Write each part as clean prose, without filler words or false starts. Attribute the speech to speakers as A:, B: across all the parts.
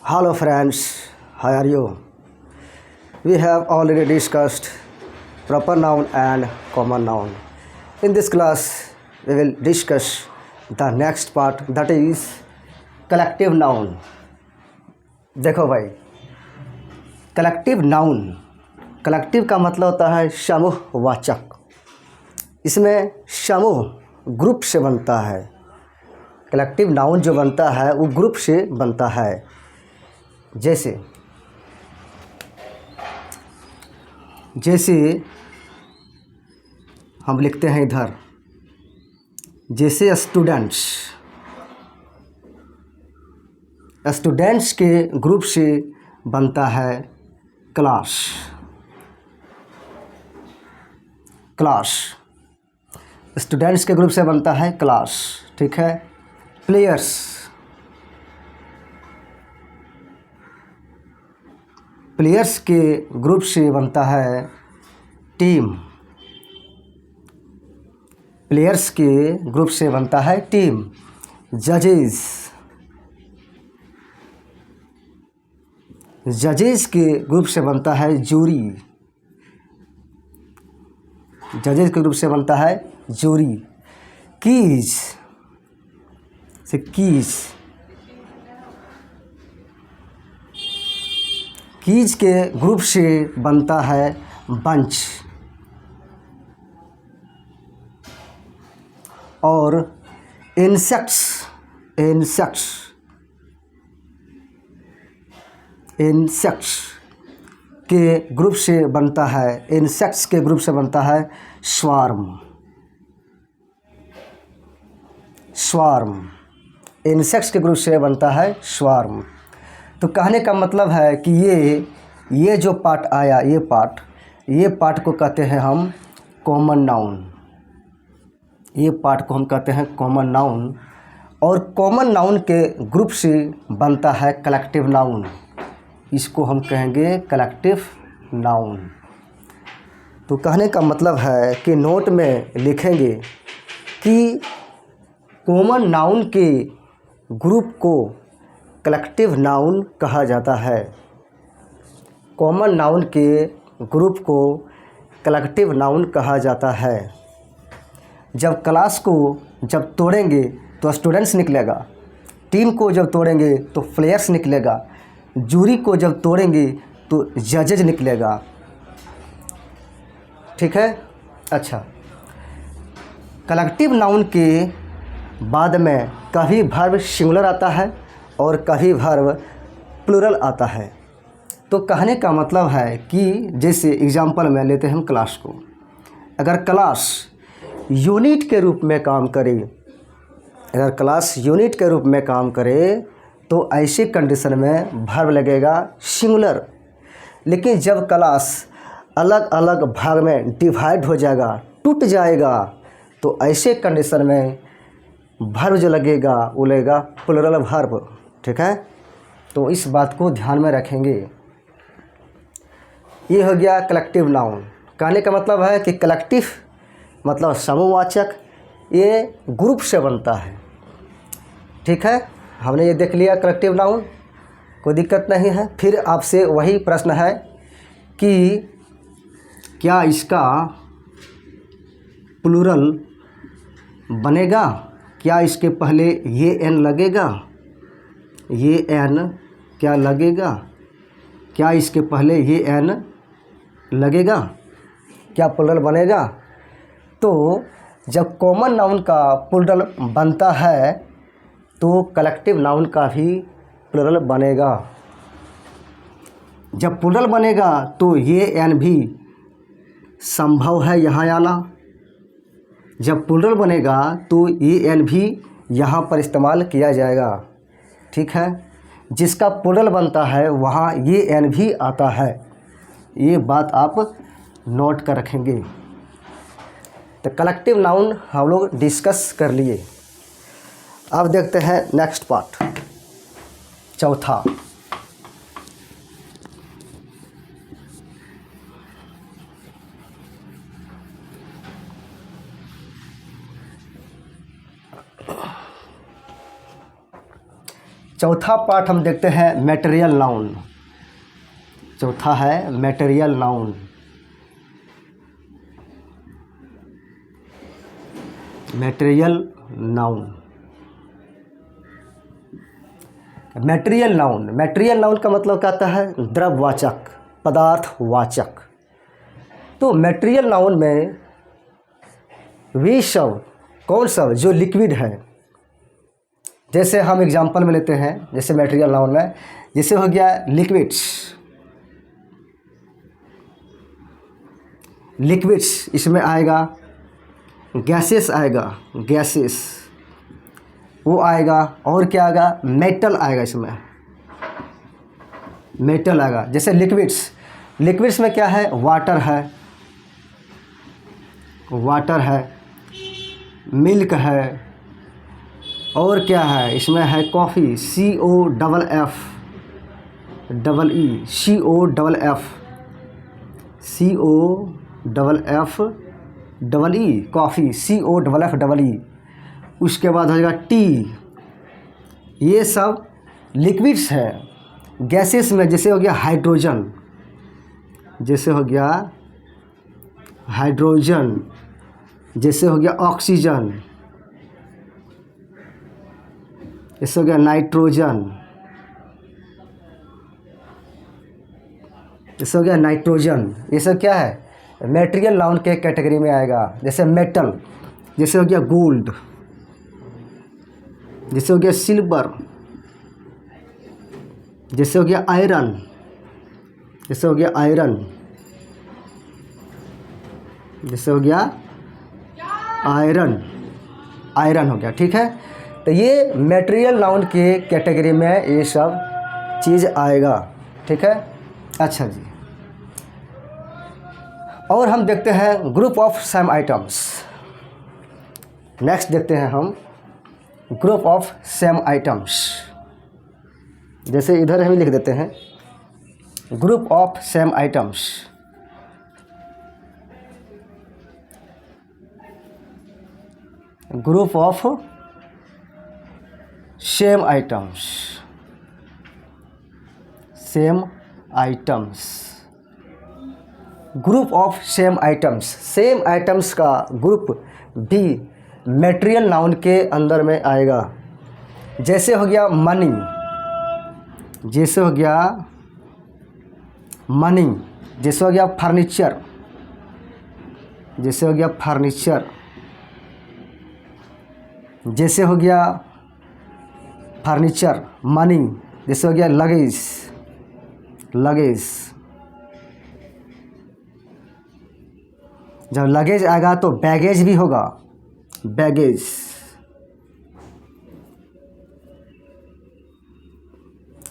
A: Hello friends, how are you? We have already discussed proper noun and common noun. In this class, we will discuss the next part, that is collective noun. देखो भाई, collective noun, collective का मतलब होता है समूहवाचक। इसमें समूह group से बनता है। कलेक्टिव नाउन जो बनता है वो ग्रुप से बनता है। जैसे हम लिखते हैं इधर, जैसे स्टूडेंट्स के ग्रुप से बनता है क्लास। स्टूडेंट्स के ग्रुप से बनता है क्लास, ठीक है। प्लेयर्स के ग्रुप से बनता है टीम। प्लेयर्स के ग्रुप से बनता है टीम। जजेस के ग्रुप से बनता है जूरी। जजेस के ग्रुप से बनता है जूरी। कीज के ग्रुप से बनता है बंच। और इंसेक्ट्स के ग्रुप से बनता है स्वार्म। इंसेक्ट्स के ग्रुप से बनता है स्वार्म। तो कहने का मतलब है कि ये जो पार्ट आया, ये पार्ट को कहते हैं हम कॉमन नाउन। ये पार्ट को हम कहते हैं कॉमन नाउन। और कॉमन नाउन के ग्रुप से बनता है कलेक्टिव नाउन। इसको हम कहेंगे कलेक्टिव नाउन। तो कहने का मतलब है कि नोट में लिखेंगे कि कॉमन नाउन के ग्रुप को कलेक्टिव नाउन कहा जाता है। कॉमन नाउन के ग्रुप को कलेक्टिव नाउन कहा जाता है। जब क्लास को जब तोड़ेंगे तो स्टूडेंट्स निकलेगा। टीम को जब तोड़ेंगे तो प्लेयर्स निकलेगा। जूरी को जब तोड़ेंगे तो जजेज निकलेगा, ठीक है। अच्छा, कलेक्टिव नाउन के बाद में कभी वर्ब सिंगुलर आता है और कभी वर्ब प्लूरल आता है। तो कहने का मतलब है कि जैसे एग्जांपल में लेते हैं हम क्लास को। अगर क्लास यूनिट के रूप में काम करे, तो ऐसे कंडीशन में वर्ब लगेगा सिंगुलर। लेकिन जब क्लास अलग अलग भाग में डिवाइड हो जाएगा, टूट जाएगा, तो ऐसे कंडीशन में वर्ब जो लगेगा वो लगेगा प्लूरल वर्ब, ठीक है। तो इस बात को ध्यान में रखेंगे। ये हो गया कलेक्टिव नाउन। कहने का मतलब है कि कलेक्टिव मतलब समूहवाचक, ये ग्रुप से बनता है, ठीक है। हमने ये देख लिया कलेक्टिव नाउन, कोई दिक्कत नहीं है। फिर आपसे वही प्रश्न है कि क्या इसका प्लूरल बनेगा? क्या इसके पहले ये एन लगेगा? ये एन क्या लगेगा? क्या इसके पहले ये एन लगेगा? क्या प्लूरल बनेगा? तो जब कॉमन नाउन का प्लूरल बनता है तो कलेक्टिव नाउन का भी प्लूरल बनेगा। जब प्लूरल बनेगा तो ये एन भी संभव है यहाँ आना। जब प्लूरल बनेगा तो ये एन भी यहाँ पर इस्तेमाल किया जाएगा, ठीक है। जिसका प्लूरल बनता है वहाँ ये एन भी आता है। ये बात आप नोट कर रखेंगे। तो कलेक्टिव नाउन हम लोग डिस्कस कर लिए। अब देखते हैं नेक्स्ट पार्ट, चौथा। चौथा पार्ट हम देखते हैं मटेरियल नाउन। चौथा है material noun. Material noun. Material noun, material noun का मतलब क्या आता है? द्रव्यवाचक, पदार्थवाचक। तो मटेरियल नाउन में वे शब्द, कौन शब्द जो लिक्विड है, जैसे हम एग्जांपल में लेते हैं, जैसे मटेरियल नाउन में जैसे हो गया लिक्विड्स। लिक्विड्स इसमें आएगा, गैसेस आएगा, गैसेस वो आएगा, और क्या आएगा? मेटल आएगा, इसमें मेटल आएगा। जैसे लिक्विड्स, लिक्विड्स में क्या है? वाटर है, वाटर है, मिल्क है, और क्या है? इसमें है कॉफ़ी, COFF, कॉफ़ी, COFF। उसके बाद हो जाएगा टी। ये सब लिक्विड्स हैं। गैसेस में जैसे हो गया हाइड्रोजन, जैसे हो गया हाइड्रोजन, जैसे हो गया ऑक्सीजन, जैसे हो गया नाइट्रोजन, जैसे हो गया नाइट्रोजन। ये सब क्या है? मटेरियल नाउन के कैटेगरी में आएगा। जैसे मेटल, जैसे हो गया गोल्ड, जैसे हो गया सिल्वर, जैसे हो गया आयरन, जैसे हो गया आयरन, जैसे हो गया आयरन, आयरन हो गया। ठीक है, तो ये मटेरियल नाउन के कैटेगरी में ये सब चीज़ आएगा। ठीक है, अच्छा जी। और हम देखते हैं group of same items. Next देखते हैं हम ग्रुप ऑफ सेम आइटम्स। जैसे इधर हम लिख देते हैं group of same items. Group of same items, same items, group of same items. Same items का ग्रुप भी मटेरियल नाउन के अंदर में आएगा। जैसे हो गया मनी, जैसे हो गया मनी, जैसे हो गया फर्नीचर, जैसे हो गया फर्नीचर, जैसे हो गया फर्नीचर, मनी, जैसे हो गया लगेज, लगेज। जब लगेज आएगा तो बैगेज भी होगा, बैगेज।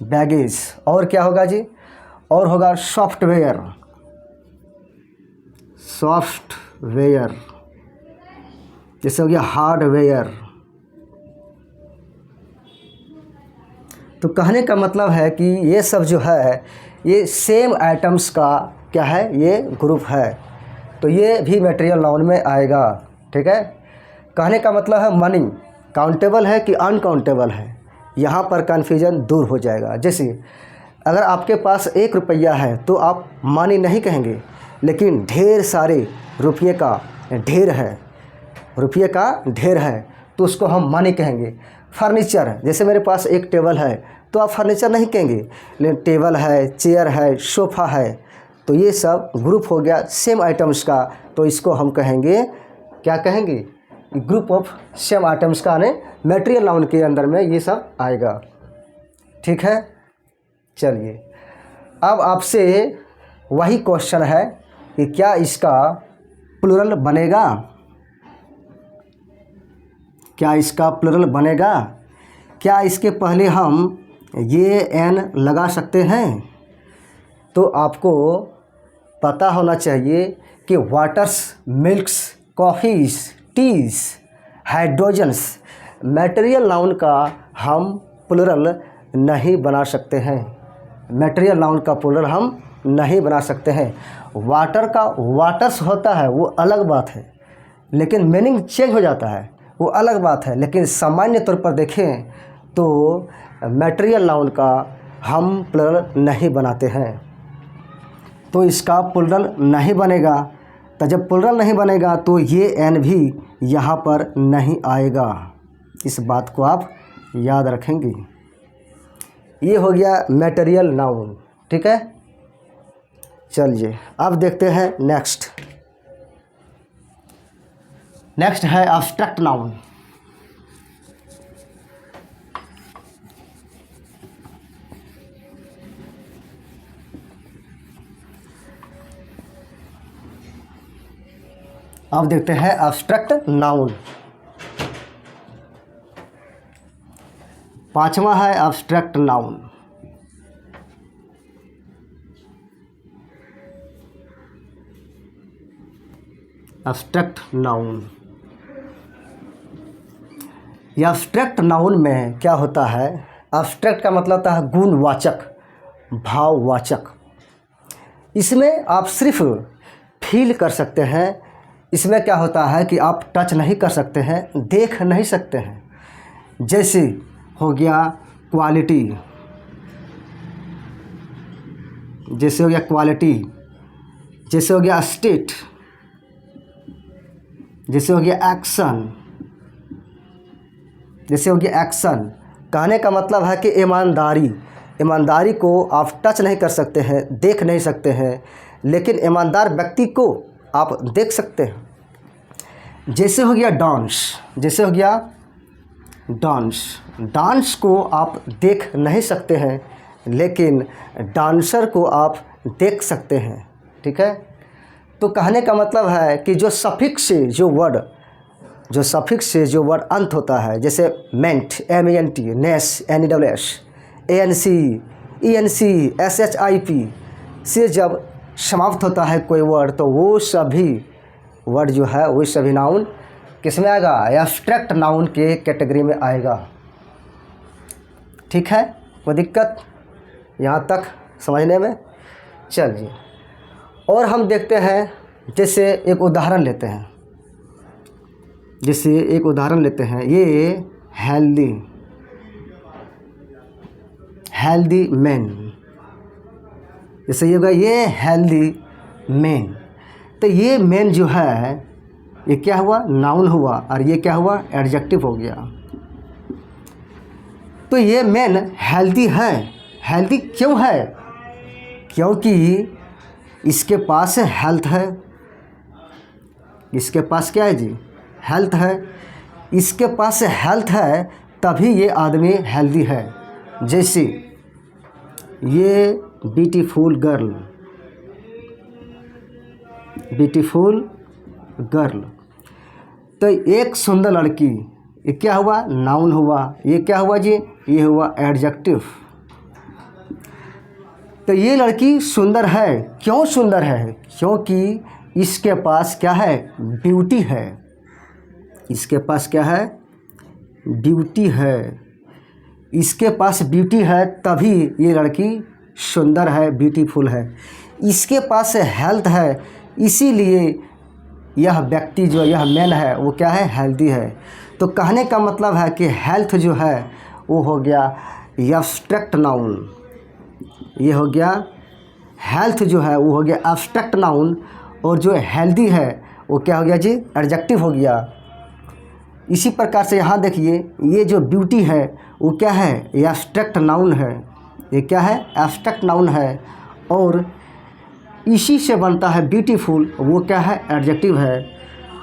A: बैगेज। और क्या होगा जी? और होगा सॉफ्टवेयर, सॉफ्टवेयर, जैसे हो गया हार्डवेयर। तो कहने का मतलब है कि ये सब जो है ये सेम आइटम्स का क्या है? ये ग्रुप है। तो ये भी मटेरियल नाउन में आएगा। ठीक है, कहने का मतलब है मनी काउंटेबल है कि अनकाउंटेबल है, यहाँ पर कन्फ्यूजन दूर हो जाएगा। जैसे अगर आपके पास 1 रुपया है तो आप मनी नहीं कहेंगे, लेकिन ढेर सारे रुपये का ढेर है, रुपये का ढेर है तो उसको हम मनी कहेंगे। फर्नीचर, जैसे मेरे पास एक टेबल है तो आप फर्नीचर नहीं कहेंगे, लेकिन टेबल है, चेयर है, सोफ़ा है, तो ये सब ग्रुप हो गया सेम आइटम्स का। तो इसको हम कहेंगे, क्या कहेंगे? ग्रुप ऑफ सेम आइटम्स का ने मटेरियल नाउन के अंदर में ये सब आएगा। ठीक है, चलिए अब आपसे वही क्वेश्चन है कि क्या इसका प्लूरल बनेगा? क्या इसका प्लूरल बनेगा? क्या इसके पहले हम ये एन लगा सकते हैं? तो आपको पता होना चाहिए कि waters, milks, coffees, teas, hydrogens, material noun का हम प्लूरल नहीं बना सकते हैं। मटेरियल नाउन का प्लूरल हम नहीं बना सकते हैं। वाटर का वाटर्स होता है वो अलग बात है, लेकिन मीनिंग चेंज हो जाता है वो अलग बात है। लेकिन सामान्य तौर पर देखें तो मटेरियल नाउन का हम प्लुरल नहीं बनाते हैं, तो इसका प्लुरल नहीं बनेगा। तो जब प्लुरल नहीं बनेगा तो ये एन भी यहाँ पर नहीं आएगा। इस बात को आप याद रखेंगे। ये हो गया मटेरियल नाउन, ठीक है। चलिए अब देखते हैं नेक्स्ट है एब्स्ट्रैक्ट नाउन। अब देखते हैं एब्स्ट्रैक्ट नाउन। पांचवा है abstract noun. Abstract noun, abstract noun में क्या होता है? एब्स्ट्रैक्ट का मतलब होता है गुणवाचक, भाववाचक। इसमें आप सिर्फ फील कर सकते हैं। इसमें क्या होता है कि आप टच नहीं कर सकते हैं, देख नहीं सकते हैं। जैसे हो गया क्वालिटी, जैसे हो गया क्वालिटी, जैसे हो गया स्टेट, जैसे हो गया एक्शन, जैसे हो गया एक्शन। कहने का मतलब है कि ईमानदारी को आप टच नहीं कर सकते हैं, देख नहीं सकते हैं, लेकिन ईमानदार व्यक्ति को आप देख सकते हैं। जैसे हो गया डांस, जैसे हो गया डांस को आप देख नहीं सकते हैं, लेकिन डांसर को आप देख सकते हैं, ठीक है। तो कहने का मतलब है कि जो सफिक्स से जो वर्ड अंत होता है, जैसे मेंट, MENT, नेस, NESS, ANC, ENC, SHIP से जब समाप्त होता है कोई वर्ड, तो वो सभी वर्ड जो है वो सभी नाउन किस में आएगा? एब्स्ट्रैक्ट नाउन के कैटेगरी में आएगा, ठीक है। कोई दिक्कत यहाँ तक समझने में? चलिए और हम देखते हैं, जैसे एक उदाहरण लेते हैं। ये हेल्दी मैन, जैसे ये होगा ये हेल्दी मैन। तो ये मैन जो है ये क्या हुआ? नाउन हुआ, और ये क्या हुआ? एडजेक्टिव हो गया। तो ये मैन हेल्दी है। हेल्दी क्यों है? क्योंकि इसके पास हेल्थ है। इसके पास क्या है जी? हेल्थ है। इसके पास हेल्थ है तभी ये आदमी हेल्दी है। जैसे ये ब्यूटीफुल गर्ल, तो एक सुंदर लड़की, ये क्या हुआ? नाउन हुआ। ये क्या हुआ जी? ये हुआ एडजेक्टिव। तो ये लड़की सुंदर है। क्यों सुंदर है? क्योंकि इसके पास क्या है? ब्यूटी है। इसके पास क्या है? ब्यूटी है। इसके पास ब्यूटी है तभी ये लड़की सुंदर है, ब्यूटीफुल है। इसके पास हेल्थ है, इसीलिए यह व्यक्ति जो यह मैन है वो क्या है? हेल्दी है। तो कहने का मतलब है कि हेल्थ जो है वो हो गया एब्स्ट्रैक्ट नाउन। ये हो गया हेल्थ जो है वो हो गया एब्स्ट्रैक्ट नाउन, और जो हेल्दी है वो क्या हो गया जी? एडजेक्टिव हो गया। इसी प्रकार से यहाँ देखिए, ये जो ब्यूटी है वो क्या है? एब्स्ट्रैक्ट नाउन है। ये क्या है? एब्स्ट्रैक्ट नाउन है। और इसी से बनता है ब्यूटीफुल, वो क्या है? एडजेक्टिव है।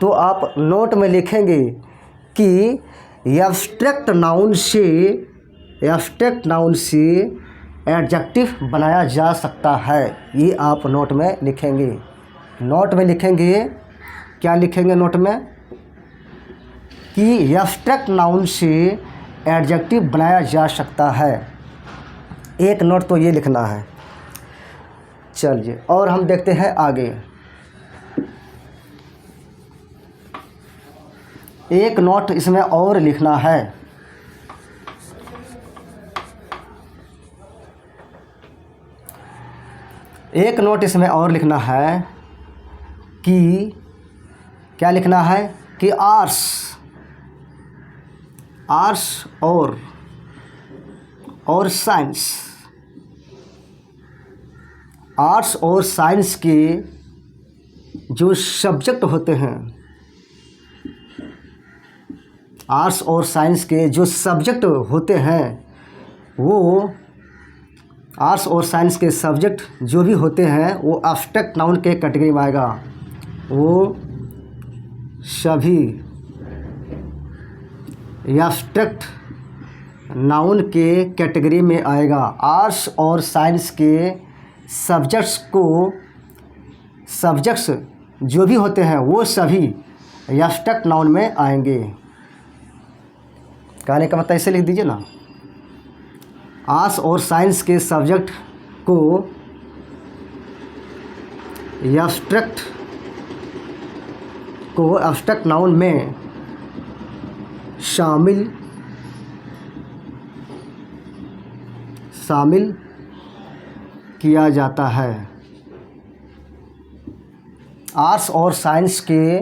A: तो आप नोट में लिखेंगे कि एब्स्ट्रैक्ट नाउन से एडजेक्टिव बनाया जा सकता है। ये आप नोट में लिखेंगे। क्या लिखेंगे नोट में? कि एब्स्ट्रैक्ट नाउन से एडजेक्टिव बनाया जा सकता है। एक नोट तो ये लिखना है। चलिए और हम देखते हैं आगे। एक नोट इसमें और लिखना है। एक नोट इसमें और लिखना है कि क्या लिखना है? कि आर्स और और साइंस, आर्ट्स और साइंस के जो सब्जेक्ट होते हैं, आर्ट्स और साइंस के जो सब्जेक्ट होते हैं, वो आर्ट्स और साइंस के सब्जेक्ट जो भी होते हैं वो एब्स्ट्रैक्ट नाउन के कैटेगरी में आएगा। वो सभी एब्स्ट्रैक्ट नाउन के कैटेगरी में आएगा। आर्ट्स और साइंस के सब्जेक्ट्स जो भी होते हैं वो सभी एब्स्ट्रैक्ट नाउन में आएंगे। कहने का मतलब ऐसे लिख दीजिए ना, आर्ट्स और साइंस के सब्जेक्ट को एब्स्ट्रैक्ट नाउन में शामिल किया जाता है। आर्ट्स और साइंस के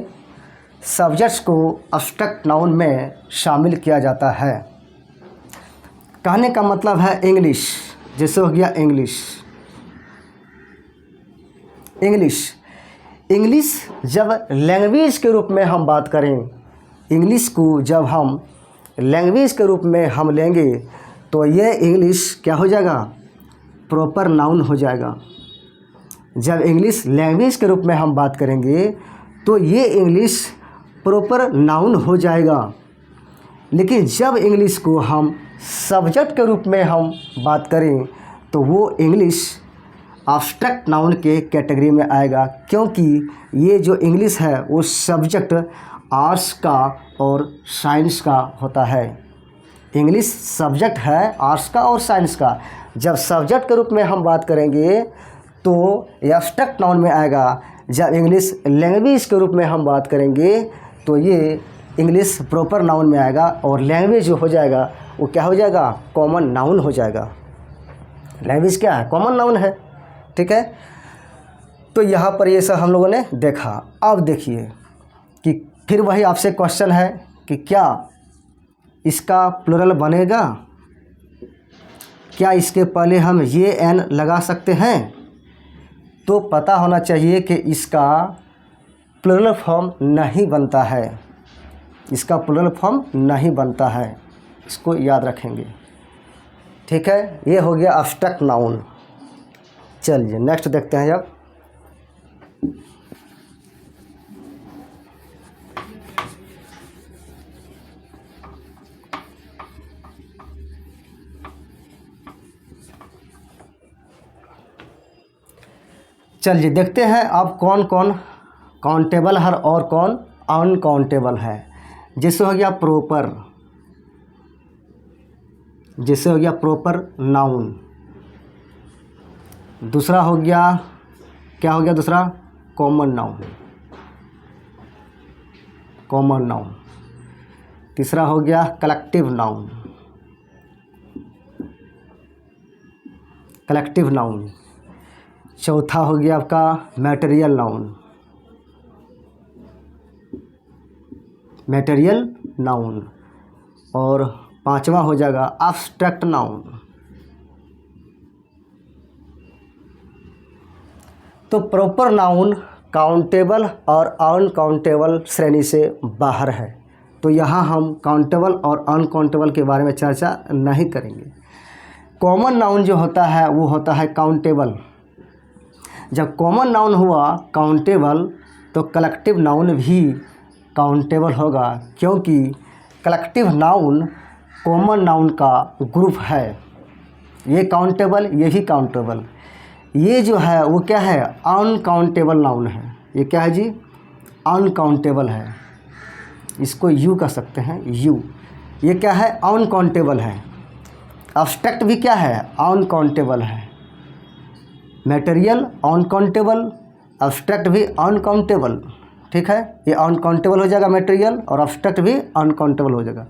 A: सब्जेक्ट्स को एब्स्ट्रैक्ट नाउन में शामिल किया जाता है। कहने का मतलब है इंग्लिश, जैसे हो गया इंग्लिश जब लैंग्वेज के रूप में हम बात करें, इंग्लिश को जब हम लैंग्वेज के रूप में हम लेंगे तो ये इंग्लिश क्या हो जाएगा, प्रॉपर नाउन हो जाएगा। जब इंग्लिश लैंग्वेज के रूप में हम बात करेंगे तो ये इंग्लिश प्रॉपर नाउन हो जाएगा। लेकिन जब इंग्लिश को हम सब्जेक्ट के रूप में हम बात करें तो वो इंग्लिश एब्स्ट्रैक्ट नाउन के कैटेगरी में आएगा, क्योंकि ये जो इंग्लिश है वो सब्जेक्ट आर्ट्स का और साइंस का होता है। इंग्लिश सब्जेक्ट है आर्ट्स का और साइंस का। जब सब्जेक्ट के रूप में हम बात करेंगे तो एब्स्ट्रैक्ट नाउन में आएगा। जब इंग्लिश लैंग्वेज के रूप में हम बात करेंगे तो ये इंग्लिश प्रॉपर नाउन में आएगा, और लैंग्वेज जो हो जाएगा वो क्या हो जाएगा, कॉमन नाउन हो जाएगा। लैंग्वेज क्या है, कॉमन नाउन है। ठीक है, तो यहाँ पर ये सब हम लोगों ने देखा। अब देखिए कि फिर वही आपसे क्वेश्चन है कि क्या इसका प्लुरल बनेगा, क्या इसके पहले हम ये एन लगा सकते हैं। तो पता होना चाहिए कि इसका प्लुरल फॉर्म नहीं बनता है, इसका प्लुरल फॉर्म नहीं बनता है, इसको याद रखेंगे। ठीक है, ये हो गया एब्स्ट्रैक्ट नाउन। चलिए नेक्स्ट देखते हैं। अब चलिए देखते हैं अब कौन कौन काउंटेबल है और कौन अनकाउंटेबल है। जैसे हो गया प्रॉपर, जैसे हो गया प्रॉपर नाउन। दूसरा हो गया, क्या हो गया दूसरा, कॉमन नाउन, कॉमन नाउन। तीसरा हो गया कलेक्टिव नाउन, कलेक्टिव नाउन। चौथा हो गया आपका मैटेरियल नाउन, मैटेरियल नाउन। और पांचवा हो जाएगा एब्स्ट्रैक्ट नाउन। तो प्रॉपर नाउन काउंटेबल और अनकाउंटेबल श्रेणी से बाहर है, तो यहाँ हम काउंटेबल और अनकाउंटेबल के बारे में चर्चा नहीं करेंगे। कॉमन नाउन जो होता है वो होता है काउंटेबल। जब कॉमन नाउन हुआ काउंटेबल तो कलेक्टिव नाउन भी काउंटेबल होगा, क्योंकि कलेक्टिव नाउन कॉमन नाउन का ग्रुप है। ये काउंटेबल, ये भी काउंटेबल। ये जो है वो क्या है, अनकाउंटेबल नाउन है। ये क्या है जी, अनकाउंटेबल है, इसको यू कह सकते हैं, यू। ये क्या है, अनकाउंटेबल है। एब्स्ट्रैक्ट भी क्या है, अनकाउंटेबल है। मटेरियल अनकाउंटेबल, एब्स्ट्रैक्ट भी अनकाउंटेबल। ठीक है, ये अनकाउंटेबल हो जाएगा मटेरियल, और एब्स्ट्रैक्ट भी अनकाउंटेबल हो जाएगा।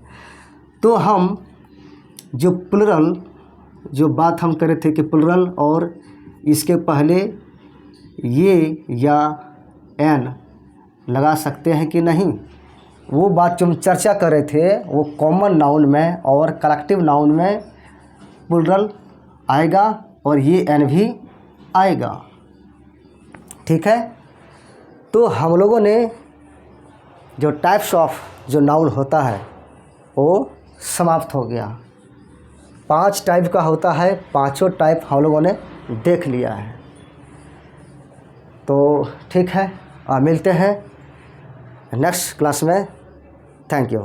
A: तो हम जो प्लुरल, जो बात हम करे थे कि प्लुरल और इसके पहले ये या एन लगा सकते हैं कि नहीं, वो बात जो हम चर्चा कर रहे थे वो कॉमन नाउन में और कलेक्टिव नाउन में प्लूरल आएगा और ये एन भी आएगा। ठीक है, तो हम लोगों ने जो टाइप्स ऑफ जो नाउन होता है वो समाप्त हो गया। 5 टाइप का होता है, पांचों टाइप हम लोगों ने देख लिया है। तो ठीक है, मिलते हैं नेक्स्ट क्लास में। Thank you.